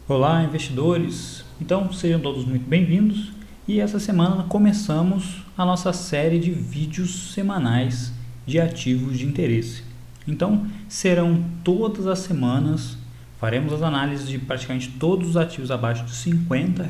Olá, investidores! Então, sejam todos muito bem-vindos e essa semana começamos a nossa série de vídeos semanais de ativos de interesse. Então, serão todas as semanas, faremos as análises de praticamente todos os ativos abaixo de R$ 50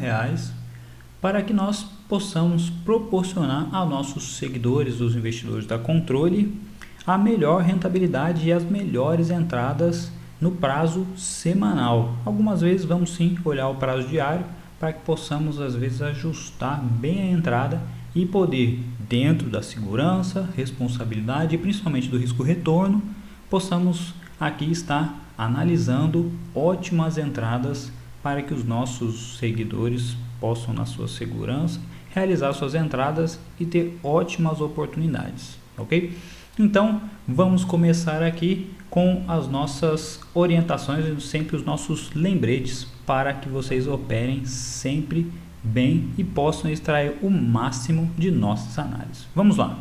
para que nós possamos proporcionar aos nossos seguidores, os investidores da Controle, a melhor rentabilidade e as melhores entradas no prazo semanal. Algumas vezes vamos sim olhar o prazo diário para que possamos às vezes ajustar bem a entrada e poder, dentro da segurança, responsabilidade e principalmente do risco retorno, possamos aqui estar analisando ótimas entradas para que os nossos seguidores possam, na sua segurança, realizar suas entradas e ter ótimas oportunidades, ok? Então, vamos começar aqui com as nossas orientações e sempre os nossos lembretes para que vocês operem sempre bem e possam extrair o máximo de nossas análises. Vamos lá!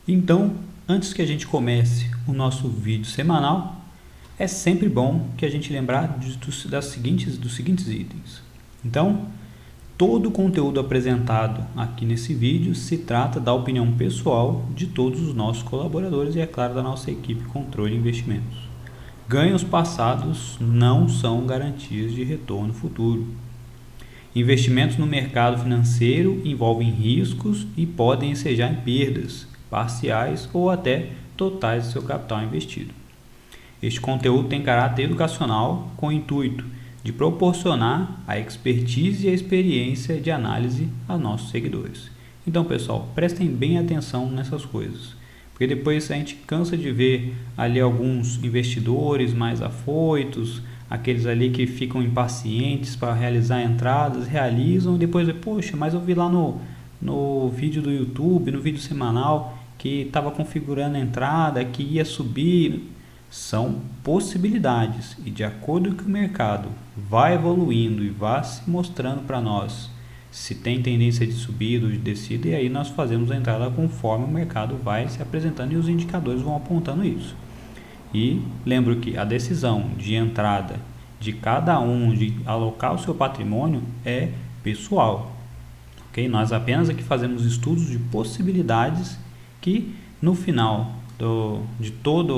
Então, antes que a gente comece o nosso vídeo semanal, é sempre bom que a gente lembrar dos seguintes itens. Então, todo o conteúdo apresentado aqui nesse vídeo se trata da opinião pessoal de todos os nossos colaboradores e, é claro, da nossa equipe Controle Investimentos. Ganhos passados não são garantias de retorno futuro. Investimentos no mercado financeiro envolvem riscos e podem ensejar em perdas parciais ou até totais do seu capital investido. Este conteúdo tem caráter educacional com o intuito de proporcionar a expertise e a experiência de análise a nossos seguidores. Então, pessoal, prestem bem atenção nessas coisas, porque depois a gente cansa de ver ali alguns investidores mais afoitos, aqueles ali que ficam impacientes para realizar entradas, realizam e depois, poxa, mas eu vi lá no vídeo do YouTube, no vídeo semanal, que estava configurando a entrada, que ia subir. São possibilidades e, de acordo com o mercado vai evoluindo e vai se mostrando para nós se tem tendência de subida ou de descida, e aí nós fazemos a entrada conforme o mercado vai se apresentando e os indicadores vão apontando isso. E lembro que a decisão de entrada de cada um, de alocar o seu patrimônio, é pessoal, ok? Nós apenas aqui fazemos estudos de possibilidades que no final de todo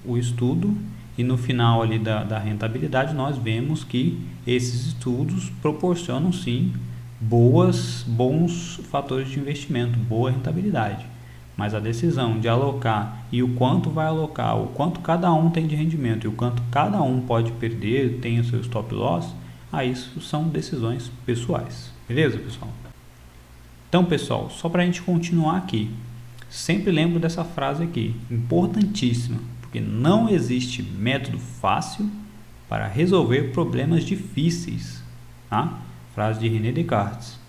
o estudo e no final ali da rentabilidade nós vemos que esses estudos proporcionam sim bons fatores de investimento, boa rentabilidade, mas a decisão de alocar e o quanto vai alocar, o quanto cada um tem de rendimento e o quanto cada um pode perder, tem o seu stop loss, aí isso são decisões pessoais, beleza, pessoal? Então, pessoal, só para a gente continuar aqui, sempre lembro dessa frase aqui, importantíssima, porque não existe método fácil para resolver problemas difíceis, tá? Frase de René Descartes.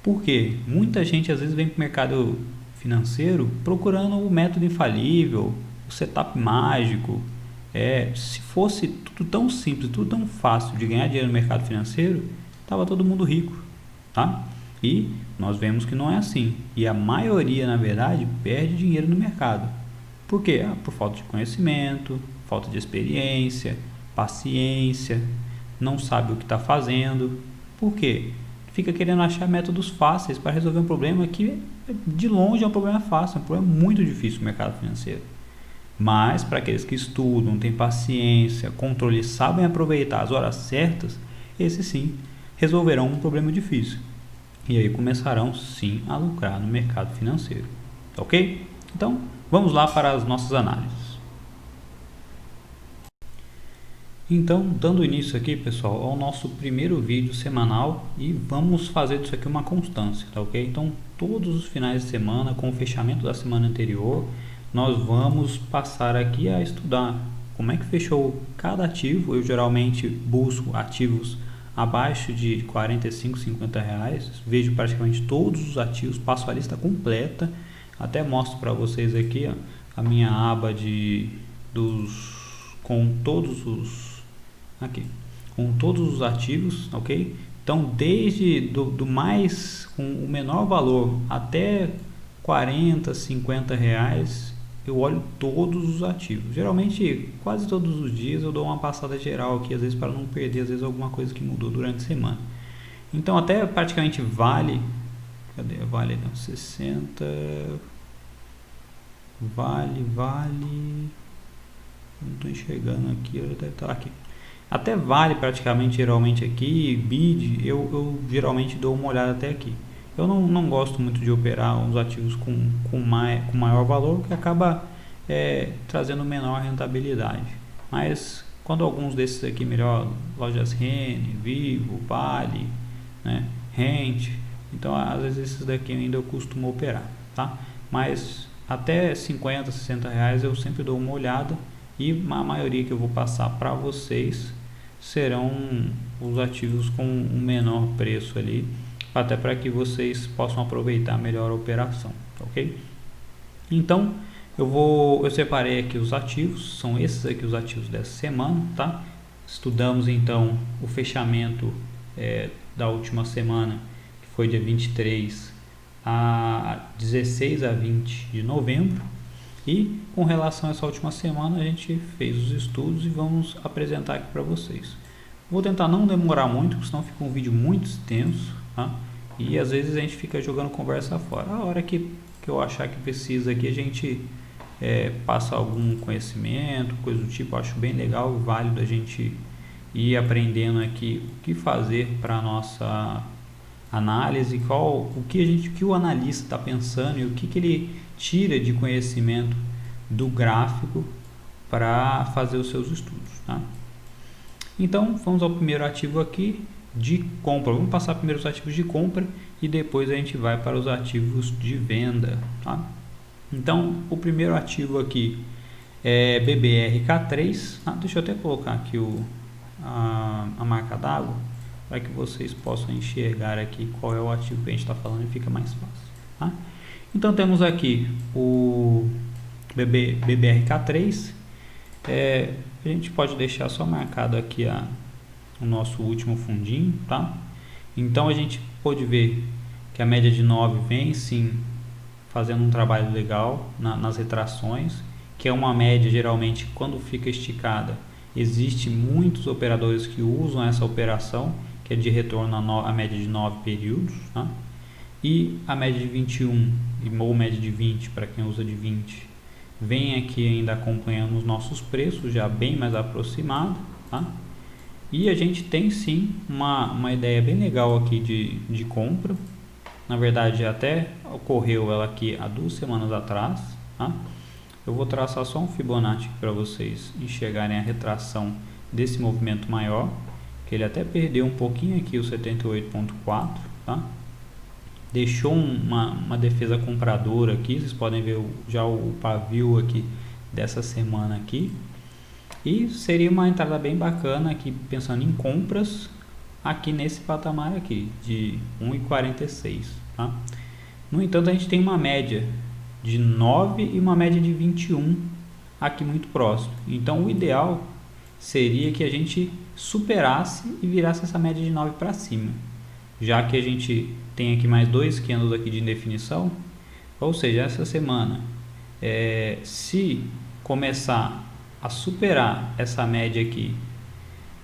Por quê? Muita gente às vezes vem para o mercado financeiro procurando o método infalível, o setup mágico. Se fosse tudo tão simples, tudo tão fácil de ganhar dinheiro no mercado financeiro, estava todo mundo rico, tá? E nós vemos que não é assim. E a maioria, na verdade, perde dinheiro no mercado. Por quê? Por falta de conhecimento, falta de experiência, paciência, não sabe o que está fazendo. Por quê? Fica querendo achar métodos fáceis para resolver um problema que, de longe, é um problema fácil, é um problema muito difícil no mercado financeiro. Mas, para aqueles que estudam, têm paciência, controle, sabem aproveitar as horas certas, esses sim resolverão um problema difícil. E aí começarão sim a lucrar no mercado financeiro, ok? Então, vamos lá para as nossas análises. Então, dando início aqui, pessoal, ao nosso primeiro vídeo semanal e vamos fazer disso aqui uma constância, tá ok? Então, todos os finais de semana, com o fechamento da semana anterior, nós vamos passar aqui a estudar como é que fechou cada ativo. Eu geralmente busco ativos abaixo de 45, 50 reais, vejo praticamente todos os ativos, passo a lista completa, até mostro para vocês aqui, ó, a minha aba com todos os ativos, ok? Então, desde do mais, com o menor valor até 40, 50 reais, eu olho todos os ativos. Geralmente, quase todos os dias eu dou uma passada geral aqui, às vezes para não perder, às vezes alguma coisa que mudou durante a semana. Então, até praticamente Vale, cadê? Vale não, 60, Vale, não estou enxergando aqui, deve estar aqui. Até Vale praticamente, geralmente aqui, BID, eu geralmente dou uma olhada até aqui. Eu não gosto muito de operar uns ativos com maior valor, que acaba trazendo menor rentabilidade. Mas quando alguns desses aqui melhor, lojas Rene, Vivo, Vale, né, Rent, então às vezes esses daqui ainda eu costumo operar, tá? Mas até 50, 60 reais eu sempre dou uma olhada, e a maioria que eu vou passar para vocês serão os ativos com um menor preço ali, até para que vocês possam aproveitar melhor a operação, ok? Então eu separei aqui os ativos, são esses aqui os ativos dessa semana, tá? Estudamos então o fechamento da última semana, que foi dia 23 a 16 a 20 de novembro, e com relação a essa última semana a gente fez os estudos e vamos apresentar aqui para vocês. Vou tentar não demorar muito, porque senão fica um vídeo muito extenso, tá? E às vezes a gente fica jogando conversa fora. A hora que eu achar que precisa aqui, a gente passa algum conhecimento, coisa do tipo. Eu acho bem legal e válido a gente ir aprendendo aqui o que fazer para a nossa análise, o que o analista está pensando e o que ele tira de conhecimento do gráfico para fazer os seus estudos, tá? Então vamos ao primeiro ativo aqui de compra. Vamos passar primeiro os ativos de compra e depois a gente vai para os ativos de venda, tá? Então o primeiro ativo aqui é BBRK3. Deixa eu até colocar aqui a marca d'água para que vocês possam enxergar aqui qual é o ativo que a gente está falando e fica mais fácil, tá? Então temos aqui o BBRK3. A gente pode deixar só marcado aqui o nosso último fundinho, tá? Então a gente pode ver que a média de 9 vem sim fazendo um trabalho legal nas retrações, que é uma média geralmente quando fica esticada. Existe muitos operadores que usam essa operação, que é de retorno a média de 9 períodos, tá? E a média de 21 ou média de 20 para quem usa de 20 vem aqui ainda acompanhando os nossos preços já bem mais aproximado, tá? E a gente tem sim uma ideia bem legal aqui de compra. Na verdade até ocorreu ela aqui há 2 semanas atrás, tá? Eu vou traçar só um Fibonacci para vocês enxergarem a retração desse movimento maior, que ele até perdeu um pouquinho aqui o 78.4, tá? Deixou uma defesa compradora aqui, vocês podem ver já o pavio aqui dessa semana aqui, e seria uma entrada bem bacana aqui pensando em compras aqui nesse patamar aqui de 1,46, tá? No entanto, a gente tem uma média de 9 e uma média de 21 aqui muito próximo. Então o ideal seria que a gente superasse e virasse essa média de 9 para cima, já que a gente tem aqui mais 2 candles aqui de indefinição. Ou seja, essa semana se começar a superar essa média aqui,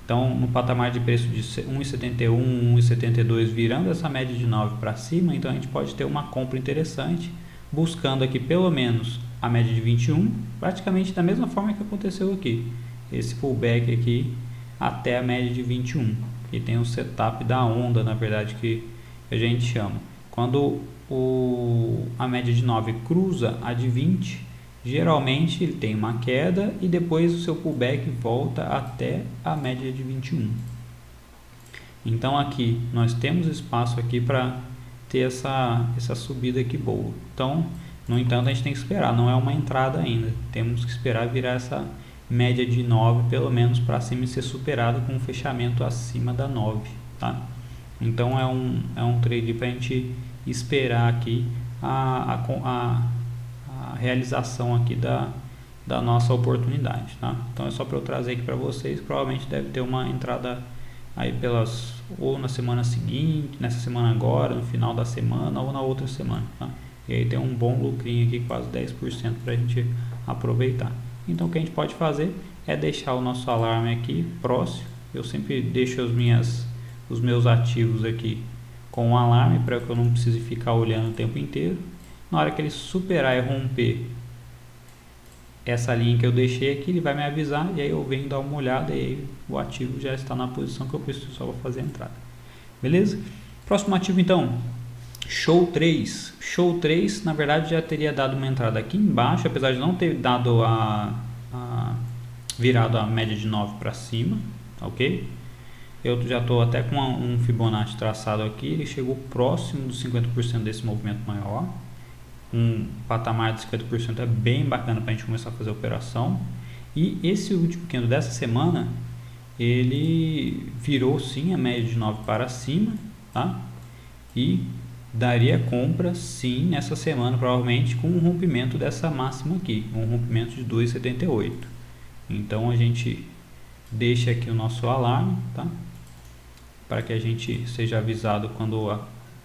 então no patamar de preço de 1,71, 1,72, virando essa média de 9 para cima, então a gente pode ter uma compra interessante, buscando aqui pelo menos a média de 21, praticamente da mesma forma que aconteceu aqui, esse pullback aqui até a média de 21, que tem um setup da onda, na verdade, que a gente chama. Quando a média de 9 cruza a de 20, geralmente ele tem uma queda e depois o seu pullback volta até a média de 21. Então aqui nós temos espaço aqui para ter essa subida aqui boa. Então, no entanto, a gente tem que esperar, não é uma entrada ainda. Temos que esperar virar essa média de 9 pelo menos para cima e ser superada com um fechamento acima da 9, tá? Então é um trade para a gente esperar aqui a realização aqui da nossa oportunidade, tá? Então é só para eu trazer aqui para vocês. Provavelmente deve ter uma entrada aí ou na semana seguinte, nessa semana agora, no final da semana ou na outra semana, tá? E aí tem um bom lucrinho aqui, quase 10% para a gente aproveitar. Então o que a gente pode fazer é deixar o nosso alarme aqui próximo. Eu sempre deixo os meus ativos aqui com o alarme para que eu não precise ficar olhando o tempo inteiro. Na hora que ele superar e romper essa linha que eu deixei aqui, ele vai me avisar e aí eu venho dar uma olhada e aí o ativo já está na posição que eu preciso, só vou fazer a entrada. Beleza? Próximo ativo então, Show 3. Show 3 na verdade já teria dado uma entrada aqui embaixo, apesar de não ter dado virado a média de 9 para cima, ok? Eu já estou até com um Fibonacci traçado aqui, ele chegou próximo dos 50% desse movimento maior. Um patamar de 50% é bem bacana para a gente começar a fazer a operação. E esse último candle dessa semana, ele virou sim a média de 9 para cima, tá? E daria compra sim nessa semana, provavelmente com um rompimento dessa máxima aqui, um rompimento de 2,78. Então a gente deixa aqui o nosso alarme, tá? Para que a gente seja avisado quando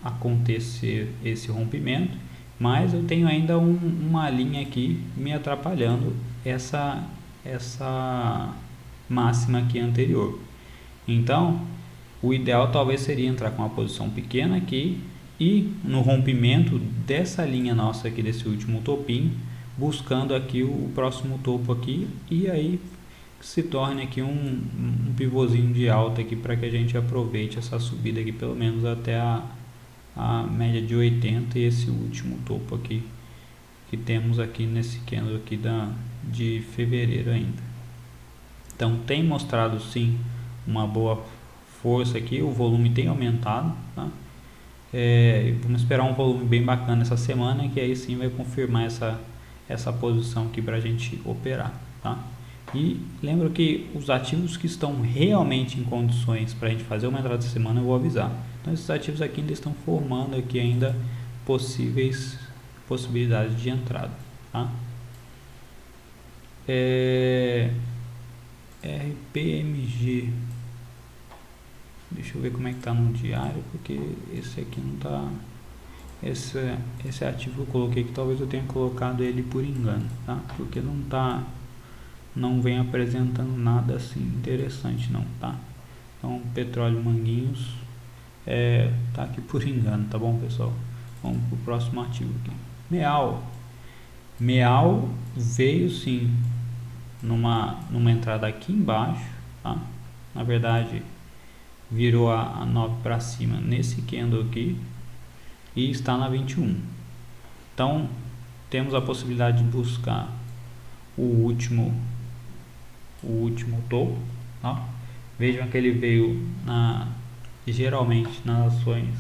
acontecer esse rompimento. Mas eu tenho ainda uma linha aqui me atrapalhando essa máxima aqui anterior. Então o ideal talvez seria entrar com uma posição pequena aqui e no rompimento dessa linha nossa aqui, desse último topinho, buscando aqui o próximo topo aqui, e aí se torne aqui um pivôzinho de alta aqui para que a gente aproveite essa subida aqui pelo menos até a média de 80 e esse último topo aqui que temos aqui nesse candle aqui de fevereiro ainda. Então tem mostrado sim uma boa força aqui, o volume tem aumentado, tá? Vamos esperar um volume bem bacana essa semana, que aí sim vai confirmar essa posição aqui para a gente operar, tá? E lembro que os ativos que estão realmente em condições para a gente fazer uma entrada essa semana eu vou avisar. Então esses ativos aqui ainda estão formando aqui ainda possibilidades de entrada, tá? RPMG, deixa eu ver como é que tá no diário, porque esse aqui não tá, esse ativo que eu coloquei que talvez eu tenha colocado ele por engano, tá? Porque não vem apresentando nada assim interessante não, tá? Então petróleo Manguinhos tá aqui por engano, tá bom, pessoal? Vamos pro próximo ativo aqui. Meal veio sim numa entrada aqui embaixo, tá? Na verdade virou a 9 para cima nesse candle aqui e está na 21. Então temos a possibilidade de buscar o último topo, tá? Vejam que ele veio geralmente nas ações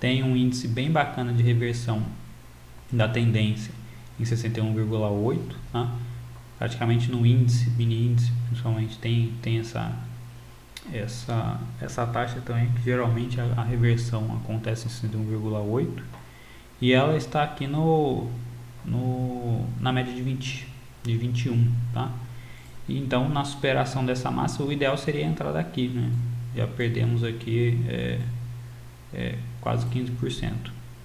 tem um índice bem bacana de reversão da tendência em 61,8, tá? Praticamente no índice, mini índice principalmente tem essa taxa também, que geralmente a reversão acontece em 61,8 e ela está aqui na média de 21, tá? Então na superação dessa massa o ideal seria entrar daqui, né? Já perdemos aqui quase 15%,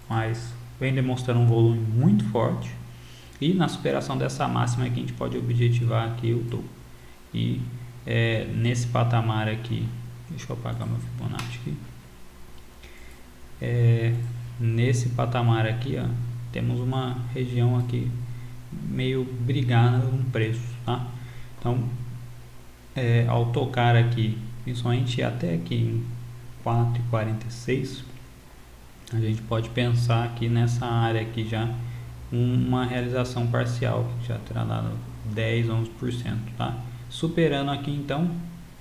mas vem demonstrando um volume muito forte e na superação dessa máxima aqui a gente pode objetivar aqui o topo e nesse patamar aqui, deixa eu apagar meu Fibonacci aqui, nesse patamar aqui, ó, temos uma região aqui meio brigada no preço, tá? Então ao tocar aqui, principalmente até aqui em 4,46, a gente pode pensar aqui nessa área aqui já uma realização parcial que já terá dado 10, 11%, tá? Superando aqui então,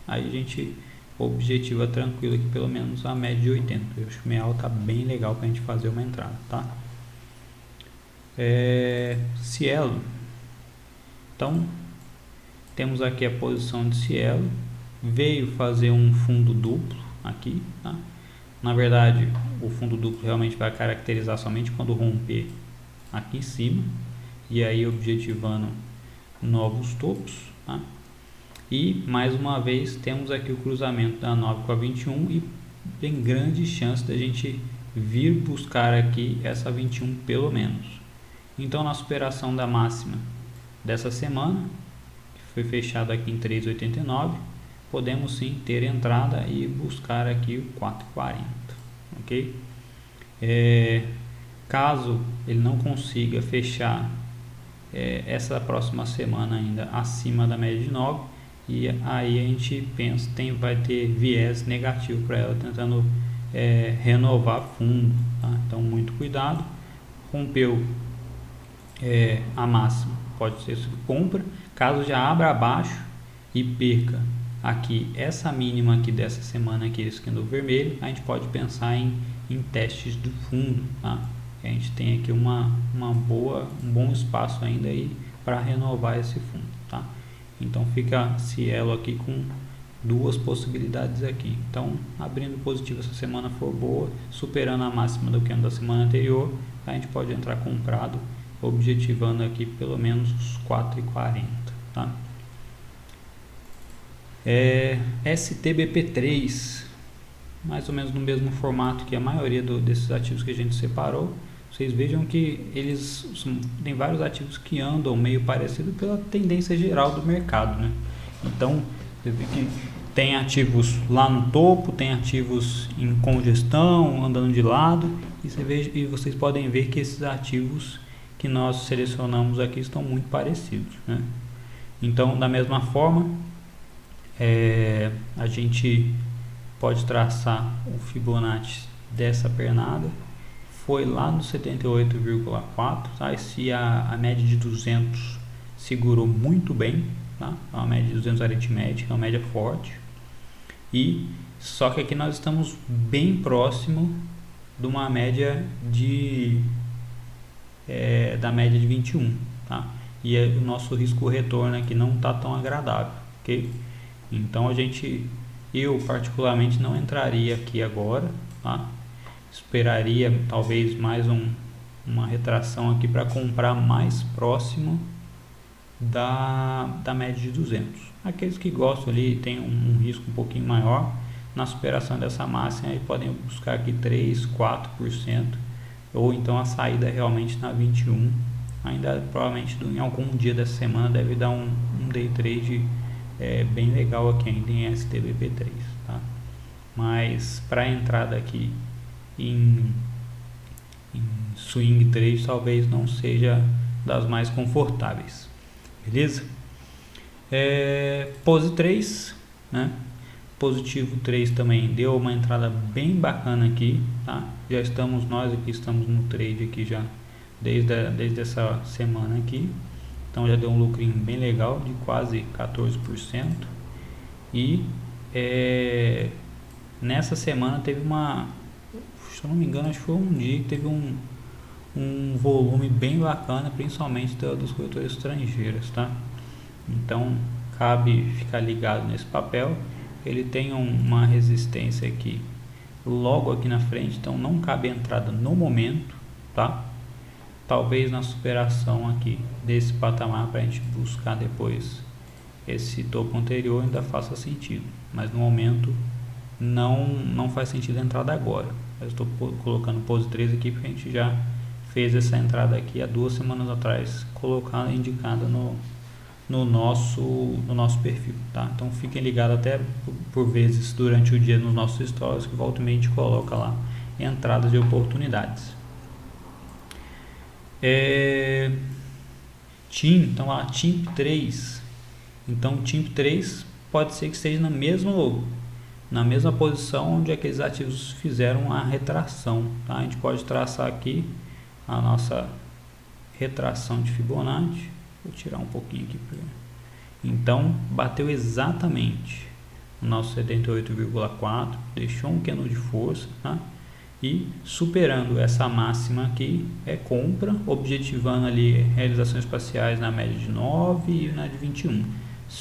aí a gente objetiva tranquilo aqui pelo menos a média de 80. Eu acho que meia tá bem legal para a gente fazer uma entrada, tá? Cielo, então temos aqui a posição de Cielo, veio fazer um fundo duplo aqui, tá? Na verdade o fundo duplo realmente vai caracterizar somente quando romper aqui em cima e aí objetivando novos topos, tá? E mais uma vez temos aqui o cruzamento da 9 com a 21 e tem grande chance da gente vir buscar aqui essa 21 pelo menos. Então na superação da máxima dessa semana, que foi fechado aqui em 3,89, podemos sim ter entrada e buscar aqui o 4,40, ok? Caso ele não consiga fechar essa próxima semana ainda acima da média de 9, e aí a gente pensa vai ter viés negativo para ela, tentando renovar fundo, tá? Então muito cuidado. Rompeu a máxima, pode ser compra. Caso já abra abaixo e perca aqui essa mínima aqui dessa semana aqui, esse candle vermelho, a gente pode pensar em testes do fundo, tá? A gente tem aqui um bom espaço ainda aí para renovar esse fundo, tá? Então fica esse elo aqui com duas possibilidades aqui. Então, abrindo positivo essa semana for boa, superando a máxima do candle da semana anterior, a gente pode entrar comprado, objetivando aqui pelo menos os 4,40, tá? STBP3, mais ou menos no mesmo formato que a maioria desses ativos que a gente separou. Vocês vejam que eles tem vários ativos que andam meio parecido pela tendência geral do mercado, né? Então, você vê que tem ativos lá no topo, tem ativos em congestão, andando de lado, e vocês podem ver que esses ativos que nós selecionamos aqui estão muito parecidos, né? Então, da mesma forma, a gente pode traçar o Fibonacci dessa pernada. Foi lá no 78,4, tá? Se a média de 200 segurou muito bem, tá? É uma média de 200 aritmética, é uma média forte. E só que aqui nós estamos bem próximo de uma média da média de 21, tá? E o nosso risco retorno aqui não está tão agradável, ok? Então eu particularmente não entraria aqui agora, tá? Esperaria talvez mais uma retração aqui para comprar mais próximo da média de 200. Aqueles que gostam ali tem um risco um pouquinho maior na superação dessa máxima, aí podem buscar aqui 3, 4%, ou então a saída realmente na 21. Ainda provavelmente em algum dia dessa semana deve dar um day trade bem legal aqui ainda em STBP3, tá? Mas para entrada aqui em swing trade talvez não seja das mais confortáveis, beleza? Pose 3, né? Positivo 3 também deu uma entrada bem bacana aqui, tá? Nós aqui estamos no trade aqui já desde essa semana aqui, então já deu um lucrinho bem legal de quase 14%. E nessa semana teve se eu não me engano, acho que foi um dia que teve um volume bem bacana, principalmente dos corretores estrangeiros, tá? Então cabe ficar ligado nesse papel. Ele tem uma resistência aqui logo aqui na frente, então não cabe entrada no momento, tá? Talvez na superação aqui desse patamar para a gente buscar depois esse topo anterior ainda faça sentido, mas no momento não faz sentido a entrada agora. Eu estou colocando pose 3 aqui porque a gente já fez essa entrada aqui há 2 semanas atrás, indicada no nosso perfil, tá? Então fiquem ligados até por vezes durante o dia nos nossos stories, que volta e meia a gente coloca lá entradas de oportunidades. Então a TIMP 3, então TIMP 3 pode ser que esteja na mesma posição onde aqueles ativos fizeram a retração, tá? A gente pode traçar aqui a nossa retração de Fibonacci. Vou tirar um pouquinho aqui. Então bateu exatamente o nosso 78,4, deixou um candle de força, tá? E superando essa máxima aqui é compra, objetivando ali realizações parciais na média de 9 e na de 21.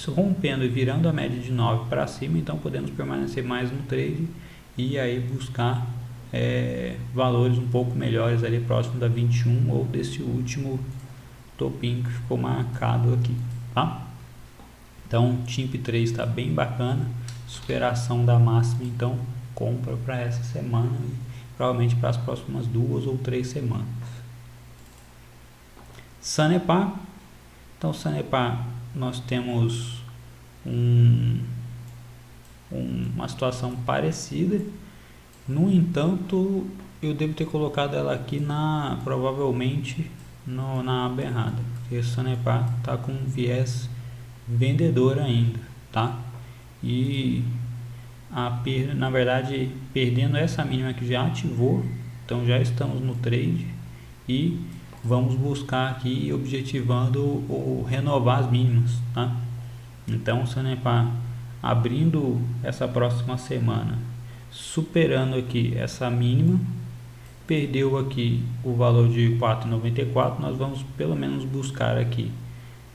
Rompendo e virando a média de 9 para cima, então podemos permanecer mais no trade e aí buscar valores um pouco melhores ali próximo da 21 ou desse último topinho que ficou marcado aqui, tá? Então TIMP 3 está bem bacana, superação da máxima, então compra para essa semana e provavelmente para as próximas 2 ou 3 semanas. Sanepar Então, Sanepar, nós temos uma situação parecida. No entanto, eu devo ter colocado ela aqui provavelmente na aba errada, porque o Sanepar está com viés vendedor ainda, tá? E na verdade, perdendo essa mínima que já ativou, então já estamos no trade e vamos buscar aqui objetivando ou renovar as mínimas, tá? Então, o Sanepar abrindo essa próxima semana, superando aqui essa mínima, perdeu aqui o valor de 4,94, nós vamos pelo menos buscar aqui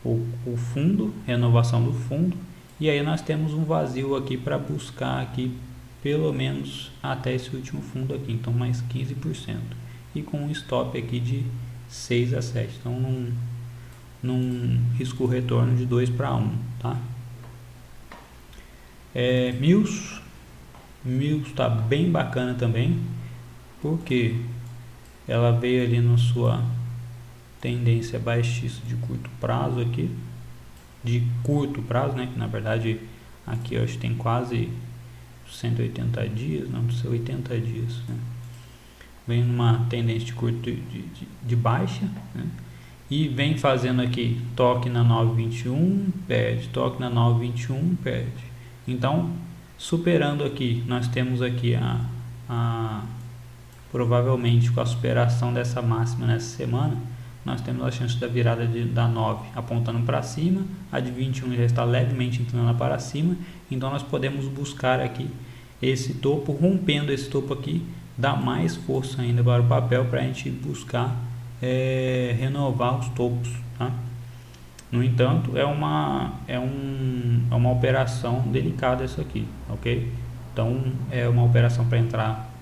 o fundo, renovação do fundo, e aí nós temos um vazio aqui para buscar aqui pelo menos até esse último fundo aqui, então mais 15%, e com um stop aqui de 6 a 7, então num risco retorno de 2 para 1, tá? Mills está bem bacana também, porque ela veio ali na sua tendência baixista de curto prazo aqui, né, que na verdade aqui eu acho que tem quase 180 dias, não sei, 80 dias, né? Vem numa tendência de curto de baixa, né? E vem fazendo aqui toque na 9,21, perde, toque na 9,21, perde. Então, superando aqui, nós temos aqui provavelmente com a superação dessa máxima nessa semana, nós temos a chance da virada da 9 apontando para cima, a de 21 já está levemente inclinando para cima, então nós podemos buscar aqui esse topo, rompendo esse topo aqui, dá mais força ainda para o papel para a gente buscar renovar os topos, tá? No entanto, é uma operação delicada isso aqui, ok? Então é uma operação para entrar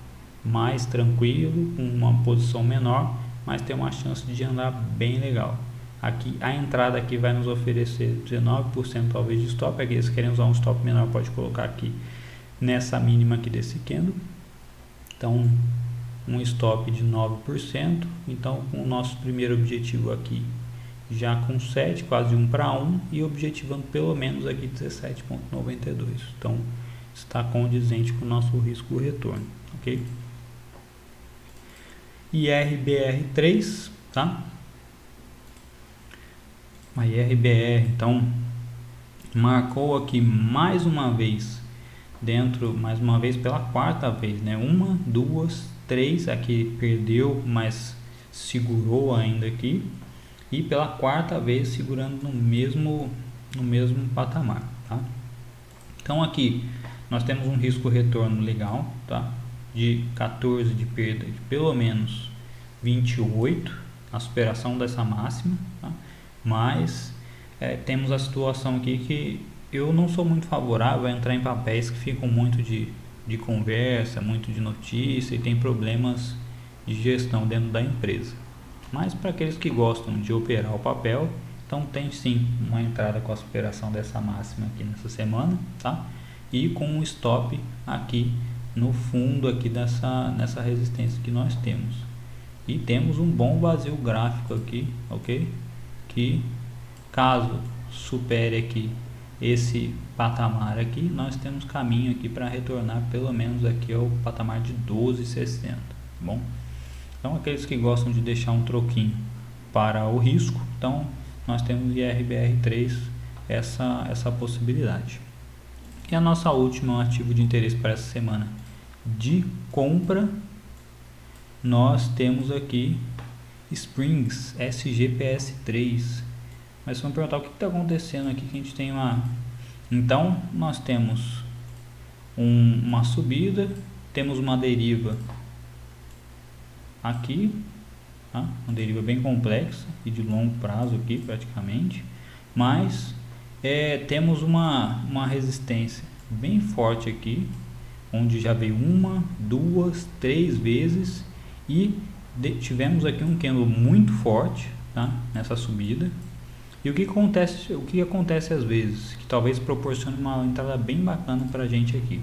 mais tranquilo, com uma posição menor, mas tem uma chance de andar bem legal. Aqui a entrada aqui vai nos oferecer 19% talvez de stop. Aqui se querem usar um stop menor, pode colocar aqui nessa mínima aqui desse candle. Então um stop de 9%. Então com o nosso primeiro objetivo aqui já com 7, quase 1 para 1, e objetivando pelo menos aqui 17,92. Então está condizente com o nosso risco retorno, ok? IRBR3, tá? A IRBR então marcou aqui mais uma vez mais uma vez pela quarta vez, né? 1, 2, 3, aqui perdeu, mas segurou ainda aqui, e pela quarta vez segurando no mesmo patamar, tá? Então aqui nós temos um risco retorno legal, tá? De 14 de perda, de pelo menos 28, a superação dessa máxima, tá? Mas temos a situação aqui que eu não sou muito favorável a entrar em papéis que ficam muito de conversa, muito de notícia e tem problemas de gestão dentro da empresa. Mas para aqueles que gostam de operar o papel, então tem sim uma entrada com a superação dessa máxima aqui nessa semana, tá? E com um stop aqui no fundo aqui nessa resistência que nós temos. E temos um bom vazio gráfico aqui, ok? Que caso supere aqui esse patamar aqui, nós temos caminho aqui para retornar pelo menos aqui ao patamar de 12,60, tá bom? Então aqueles que gostam de deixar um troquinho para o risco, então nós temos IRBR3 essa possibilidade. E a nossa última ativo de interesse para essa semana de compra, nós temos aqui Springs SGPS3. Mas vamos perguntar o que está acontecendo aqui, que a gente tem então nós temos uma subida, temos uma deriva aqui, tá? Uma deriva bem complexa e de longo prazo aqui praticamente, mas temos uma resistência bem forte aqui, onde já veio 1, 2, 3 vezes e tivemos aqui um candle muito forte, tá? Nessa subida. E o que acontece às vezes, que talvez proporcione uma entrada bem bacana para a gente aqui.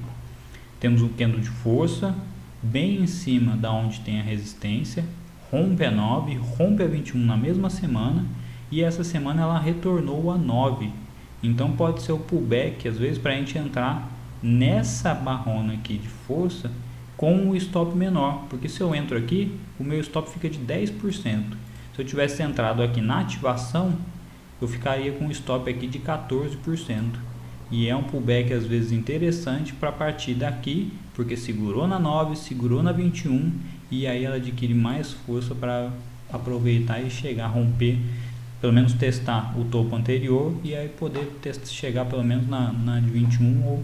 Temos um candle de força bem em cima da onde tem a resistência, rompe a 9, rompe a 21 na mesma semana e essa semana ela retornou a 9. Então pode ser o pullback, às vezes, para a gente entrar nessa barrona aqui de força com o stop menor, porque se eu entro aqui, o meu stop fica de 10%. Se eu tivesse entrado aqui na ativação, eu ficaria com um stop aqui de 14%. E é um pullback às vezes interessante para partir daqui, porque segurou na 9, segurou na 21 e aí ela adquire mais força para aproveitar e chegar a romper, pelo menos testar o topo anterior e aí poder chegar pelo menos na de 21 ou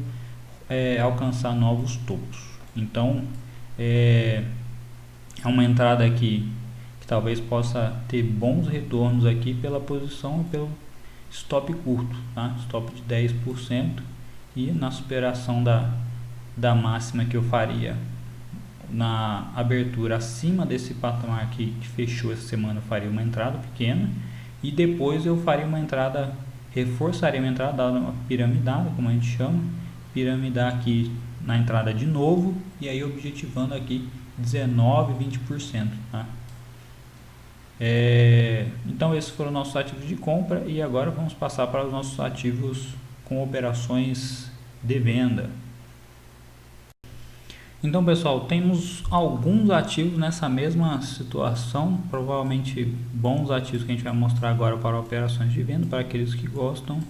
alcançar novos topos. Então é uma entrada aqui que talvez possa ter bons retornos aqui pela posição e pelo stop curto, tá? Stop de 10% e na superação da máxima que eu faria na abertura acima desse patamar aqui que fechou essa semana, eu faria uma entrada pequena e depois eu faria uma entrada, reforçaria uma entrada, dada uma piramidada, como a gente chama, piramidar aqui na entrada de novo e aí objetivando aqui 19, 20%, tá? Então esses foram nossos ativos de compra e agora vamos passar para os nossos ativos com operações de venda. Então pessoal, temos alguns ativos nessa mesma situação, provavelmente bons ativos que a gente vai mostrar agora para operações de venda, para aqueles que gostam,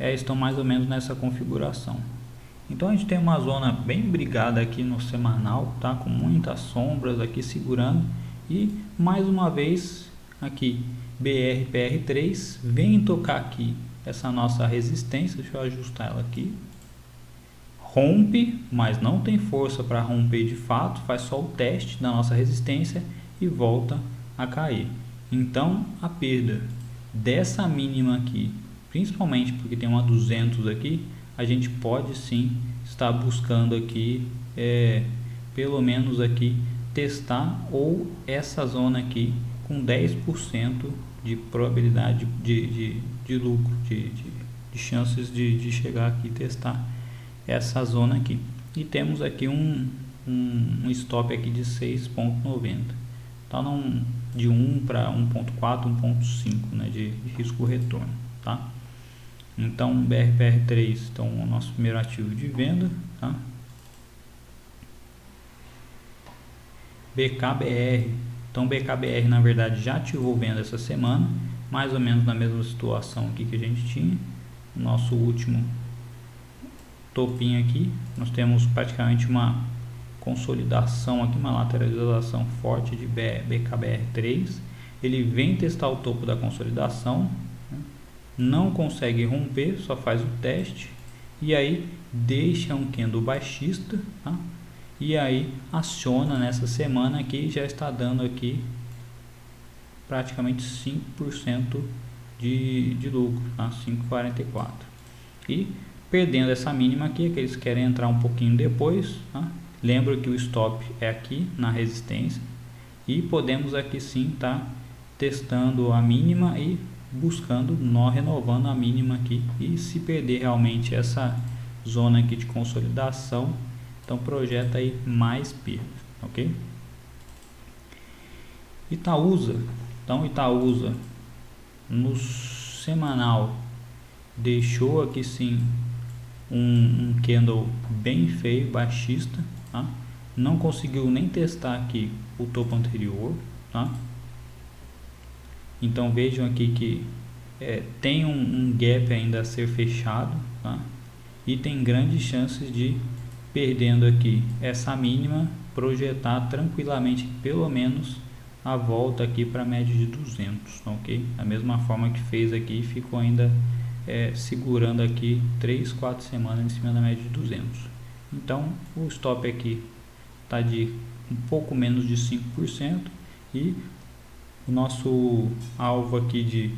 estão mais ou menos nessa configuração. Então a gente tem uma zona bem brigada aqui no semanal, tá? Com muitas sombras aqui segurando e mais uma vez aqui BRPR3 vem tocar aqui essa nossa resistência, deixa eu ajustar ela aqui, rompe, mas não tem força para romper de fato, faz só o teste da nossa resistência e volta a cair. Então a perda dessa mínima aqui, principalmente porque tem uma 200 aqui, a gente pode sim estar buscando aqui pelo menos aqui testar ou essa zona aqui com 10% de probabilidade de lucro, de chances de chegar aqui e testar essa zona aqui. E temos aqui um stop aqui de 6,90. Então de 1 para 1,4, 1,5, né, de risco retorno, tá? Então BRPR3, então o nosso primeiro ativo de venda, tá? BKBR, então BKBR na verdade já ativou venda essa semana, mais ou menos na mesma situação aqui que a gente tinha. O nosso último topinho aqui, nós temos praticamente uma consolidação aqui, uma lateralização forte de BKBR3. Ele vem testar o topo da consolidação, né? Não consegue romper, só faz o teste e aí deixa um candle baixista, tá? E aí aciona nessa semana aqui, já está dando aqui praticamente 5% de lucro, tá? 5,44. E perdendo essa mínima aqui, que eles querem entrar um pouquinho depois, tá? Lembro que o stop é aqui na resistência e podemos aqui sim estar testando a mínima e buscando, renovando a mínima aqui. E se perder realmente essa zona aqui de consolidação, então projeta aí mais perdas, ok? Itaúsa, então Itaúsa no semanal deixou aqui sim um candle bem feio, baixista, tá? Não conseguiu nem testar aqui o topo anterior, tá? Então vejam aqui que tem um gap ainda a ser fechado, tá? E tem grandes chances de, perdendo aqui essa mínima, projetar tranquilamente pelo menos a volta aqui para a média de 200, ok? Da mesma forma que fez aqui, ficou ainda segurando aqui 3-4 semanas em cima da média de 200. Então o stop aqui está de um pouco menos de 5% e o nosso alvo aqui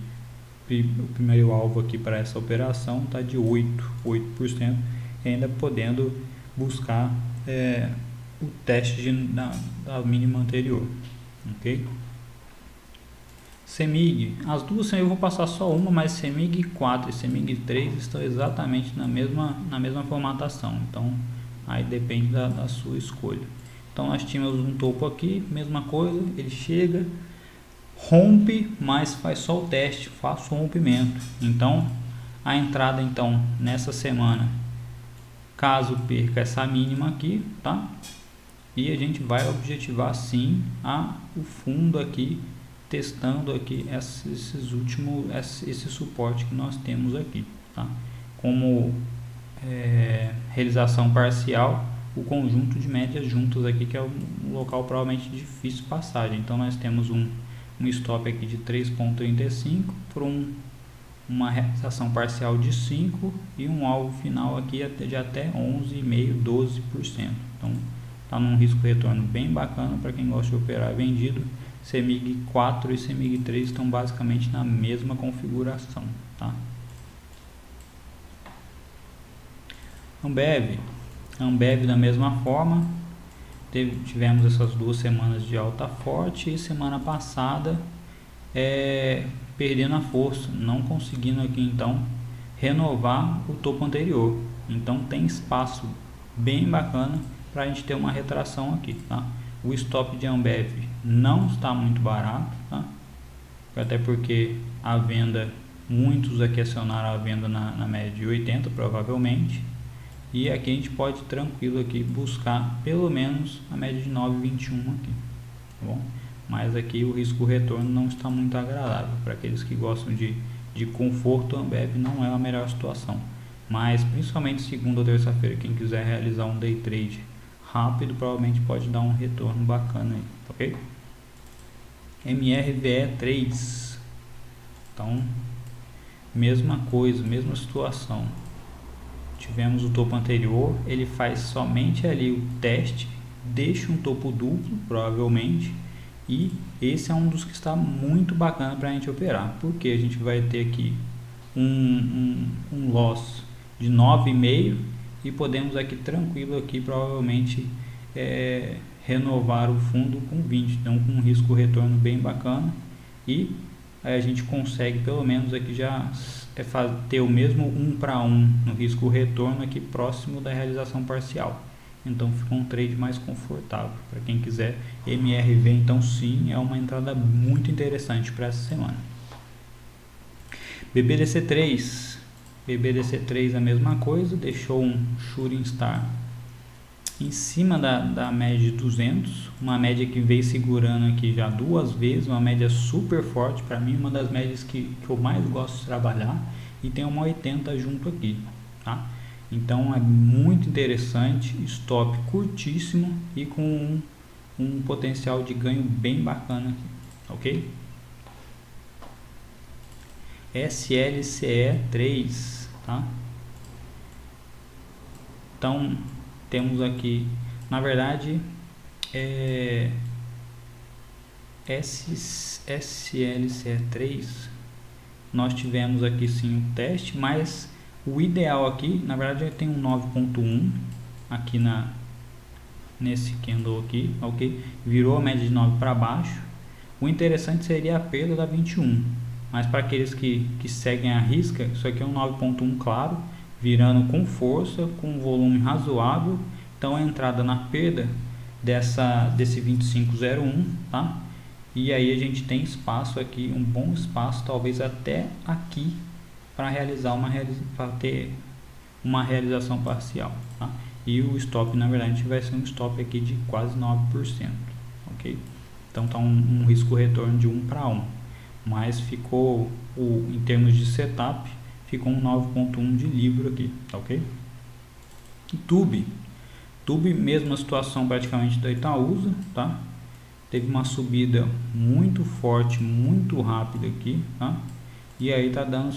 o primeiro alvo aqui para essa operação está de 8%, ainda podendo buscar o teste da mínima anterior, ok? CEMIG, as duas eu vou passar só uma, mas CEMIG 4 e CEMIG 3 estão exatamente na mesma formatação, então aí depende da sua escolha. Então nós tínhamos um topo aqui, mesma coisa, ele chega, rompe, mas faz só o teste, faço o rompimento. Então a entrada então nessa semana, caso perca essa mínima aqui, tá? E a gente vai objetivar sim o fundo aqui, testando aqui esse suporte que nós temos aqui, tá? Como realização parcial, o conjunto de médias juntas aqui, que é um local provavelmente difícil de passagem. Então nós temos um stop aqui de 3,35 por uma realização parcial de 5 e um alvo final aqui de até 11,5%, 12%. Então está num risco retorno bem bacana para quem gosta de operar vendido. CEMIG 4 e CEMIG 3 estão basicamente na mesma configuração, tá? Ambev da mesma forma, tivemos essas 2 semanas de alta forte e semana passada perdendo a força, não conseguindo aqui então renovar o topo anterior. Então tem espaço bem bacana para a gente ter uma retração aqui, tá? O stop de Ambev não está muito barato, tá? Até porque a venda, muitos aqui acionaram a venda na média de 80 provavelmente, e aqui a gente pode tranquilo aqui buscar pelo menos a média de 9,21 aqui, tá bom? Mas aqui o risco retorno não está muito agradável para aqueles que gostam de conforto. A Ambev não é a melhor situação, mas principalmente segunda ou terça-feira, quem quiser realizar um day trade rápido provavelmente pode dar um retorno bacana aí, ok? MRVE3, então mesma coisa, mesma situação. Tivemos o topo anterior, ele faz somente ali o teste, deixa um topo duplo provavelmente, e esse é um dos que está muito bacana para a gente operar, porque a gente vai ter aqui um loss de 9,5 e podemos aqui tranquilo aqui provavelmente renovar o fundo com 20, então com um risco retorno bem bacana, e aí a gente consegue pelo menos aqui já ter o mesmo 1 para 1 no risco retorno aqui próximo da realização parcial. Então fica um trade mais confortável para quem quiser. MRV então sim é uma entrada muito interessante para essa semana. BBDC3 a mesma coisa, deixou um Shooting Star em cima da média de 200, uma média que veio segurando aqui já 2 vezes, uma média super forte, para mim uma das médias que eu mais gosto de trabalhar, e tem uma 80 junto aqui, tá? Então é muito interessante, stop curtíssimo e com um potencial de ganho bem bacana aqui, ok? SLCE3, tá? Então temos aqui, na verdade, SLCE3, nós tivemos aqui sim o teste, mas o ideal aqui, na verdade, tem um 9,1 aqui nesse candle aqui, ok? Virou a média de 9 para baixo. O interessante seria a perda da 21, mas para aqueles que seguem a risca, isso aqui é um 9,1 claro, virando com força, com um volume razoável. Então a entrada na perda desse 25,01, tá? E aí a gente tem espaço aqui, um bom espaço, talvez até aqui, para ter uma realização parcial, tá? E o stop, na verdade, vai ser um stop aqui de quase 9%, ok? Então tá um risco retorno de 1 para 1, mas ficou, em termos de setup, ficou um 9,1 de livro aqui, tá ok? Tube, mesma situação praticamente da Itaúsa, tá? Teve uma subida muito forte, muito rápida aqui, tá? E aí tá dando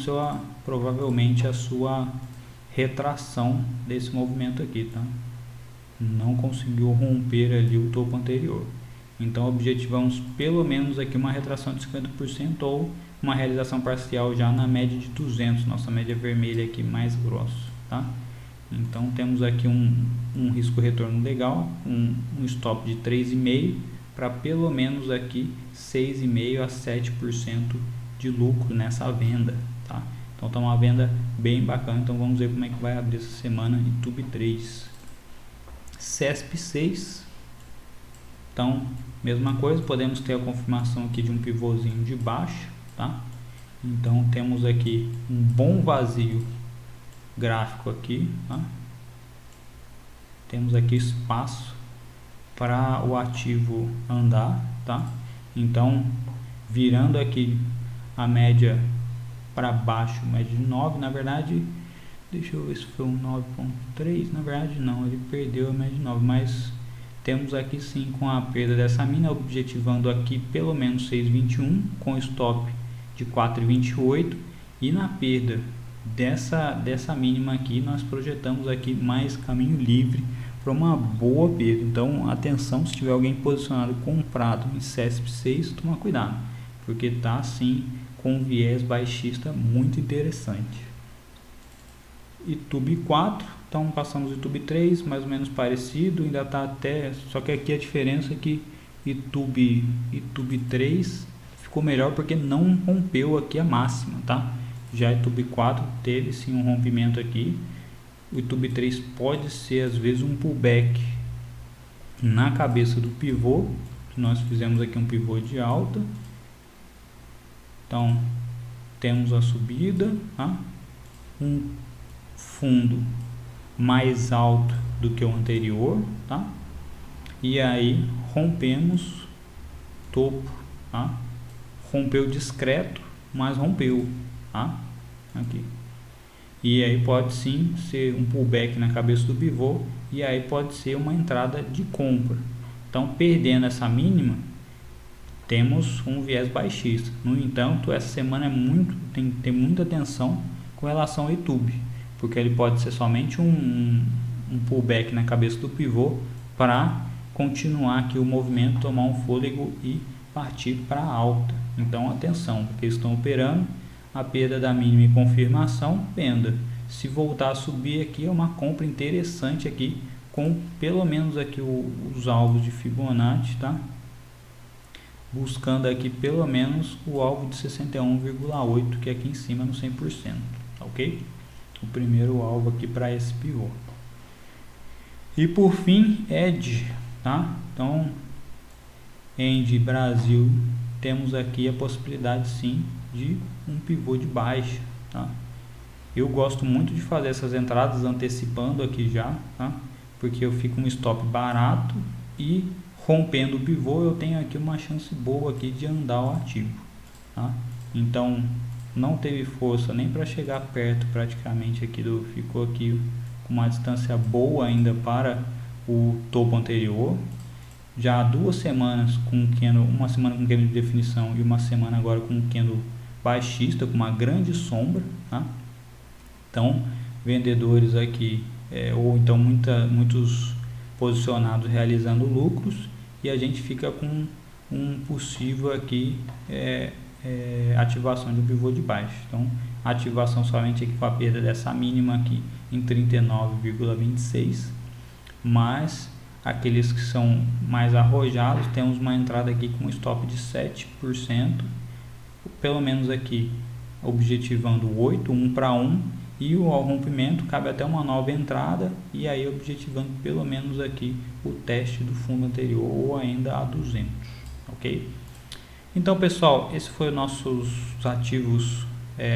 provavelmente a sua retração desse movimento aqui, tá? Não conseguiu romper ali o topo anterior. Então objetivamos pelo menos aqui uma retração de 50% ou uma realização parcial já na média de 200, nossa média vermelha aqui mais grosso, tá? Então temos aqui um risco retorno legal, um stop de 3,5 para pelo menos aqui 6,5 a 7% de lucro nessa venda, tá? Então tá uma venda bem bacana. Então vamos ver como é que vai abrir essa semana em Tube 3. CESP 6, então mesma coisa, podemos ter a confirmação aqui de um pivôzinho de baixo, tá? Então temos aqui um bom vazio gráfico aqui, tá? Temos aqui espaço para o ativo andar, tá? Então virando aqui a média para baixo, média de 9, na verdade, deixa eu ver se foi um 9.3, na verdade não, ele perdeu a média de 9, mas temos aqui sim com a perda dessa mina, objetivando aqui pelo menos 6,21 com stop de 4,28, e na perda dessa mínima aqui nós projetamos aqui mais caminho livre para uma boa perda. Então atenção, se tiver alguém posicionado comprado em CESP6, toma cuidado, porque tá assim com um viés baixista muito interessante. YouTube 4, então passamos YouTube 3, mais ou menos parecido, ainda tá até, só que aqui a diferença é que YouTube 3 ficou melhor porque não rompeu aqui a máxima, tá? Já YouTube 4 teve sim um rompimento aqui. O YouTube 3 pode ser às vezes um pullback na cabeça do pivô, que nós fizemos aqui um pivô de alta. Então temos a subida, tá? Um fundo mais alto do que o anterior, tá? E aí rompemos topo, tá? Rompeu discreto, mas rompeu, tá? Aqui. E aí pode sim ser um pullback na cabeça do pivô, e aí pode ser uma entrada de compra. Então perdendo essa mínima, temos um viés baixista. No entanto, essa semana tem que ter muita atenção com relação ao YouTube, porque ele pode ser somente um pullback na cabeça do pivô para continuar aqui o movimento, tomar um fôlego e partir para alta. Então atenção, porque eles estão operando a perda da mínima e confirmação, venda. Se voltar a subir aqui, é uma compra interessante aqui, com pelo menos aqui os alvos de Fibonacci, tá? Buscando aqui pelo menos o alvo de 61,8, que é aqui em cima no 100%, tá ok? O primeiro alvo aqui para esse pivô. E por fim, ED, tá? Então, ED Brasil, temos aqui a possibilidade sim de um pivô de baixa, tá? Eu gosto muito de fazer essas entradas antecipando aqui já, tá? Porque eu fico um stop barato e rompendo o pivô eu tenho aqui uma chance boa aqui de andar o ativo, tá? Então não teve força nem para chegar perto praticamente aqui ficou aqui com uma distância boa ainda para o topo anterior. Já há 2 semanas com um candle, uma semana com candle de definição e uma semana agora com um candle baixista com uma grande sombra, tá? Então vendedores aqui ou então muitos posicionados realizando lucros, e a gente fica com um possível aqui ativação de um pivô de baixo. Então ativação somente aqui com a perda dessa mínima aqui em 39,26, mas aqueles que são mais arrojados, temos uma entrada aqui com stop de 7%, pelo menos aqui objetivando 8, 1 para 1, e o rompimento cabe até uma nova entrada, e aí objetivando pelo menos aqui o teste do fundo anterior ou ainda a 200, ok? Então pessoal, esse foi os nossos ativos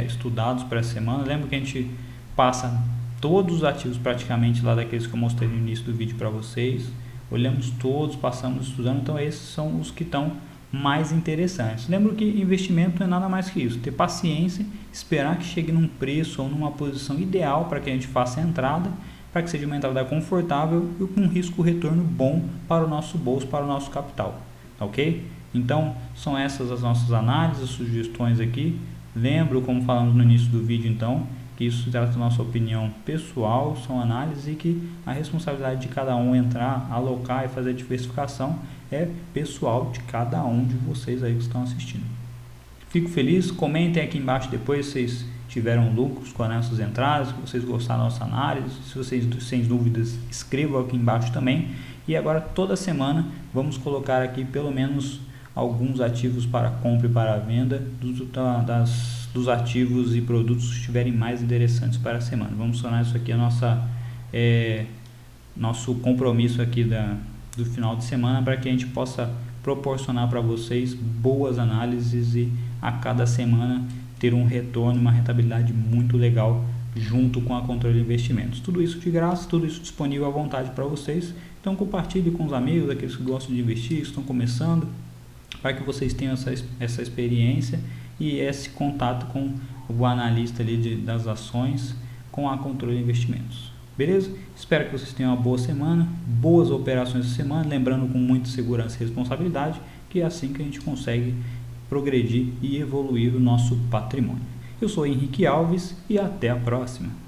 estudados para a semana. Lembra que a gente passa todos os ativos praticamente lá daqueles que eu mostrei no início do vídeo para vocês, olhamos todos, passamos estudando, então esses são os que estão mais interessantes. Lembra que investimento não é nada mais que isso, ter paciência, esperar que chegue num preço ou numa posição ideal para que a gente faça a entrada, para que seja uma entrada confortável e com um risco-retorno bom para o nosso bolso, para o nosso capital, ok? Então são essas as nossas análises, sugestões aqui. Lembro, como falamos no início do vídeo, então, que isso se trata da nossa opinião pessoal, são análises, e que a responsabilidade de cada um entrar, alocar e fazer a diversificação é pessoal de cada um de vocês aí que estão assistindo. Fico feliz, comentem aqui embaixo depois se vocês tiveram lucros com as nossas entradas, se vocês gostaram da nossa análise, se vocês, sem dúvidas, escrevam aqui embaixo também. E agora toda semana vamos colocar aqui pelo menos alguns ativos para compra e para venda dos ativos e produtos que estiverem mais interessantes para a semana. Vamos tornar isso aqui nosso compromisso aqui do final de semana, para que a gente possa proporcionar para vocês boas análises e a cada semana ter um retorno, uma rentabilidade muito legal junto com a Controle de Investimentos. Tudo isso de graça, tudo isso disponível à vontade para vocês. Então compartilhe com os amigos, aqueles que gostam de investir, que estão começando, para que vocês tenham essa experiência e esse contato com o analista ali das ações com a Controle de Investimentos. Beleza? Espero que vocês tenham uma boa semana, boas operações essa semana, lembrando com muita segurança e responsabilidade, que é assim que a gente consegue progredir e evoluir o nosso patrimônio. Eu sou Henrique Alves e até a próxima.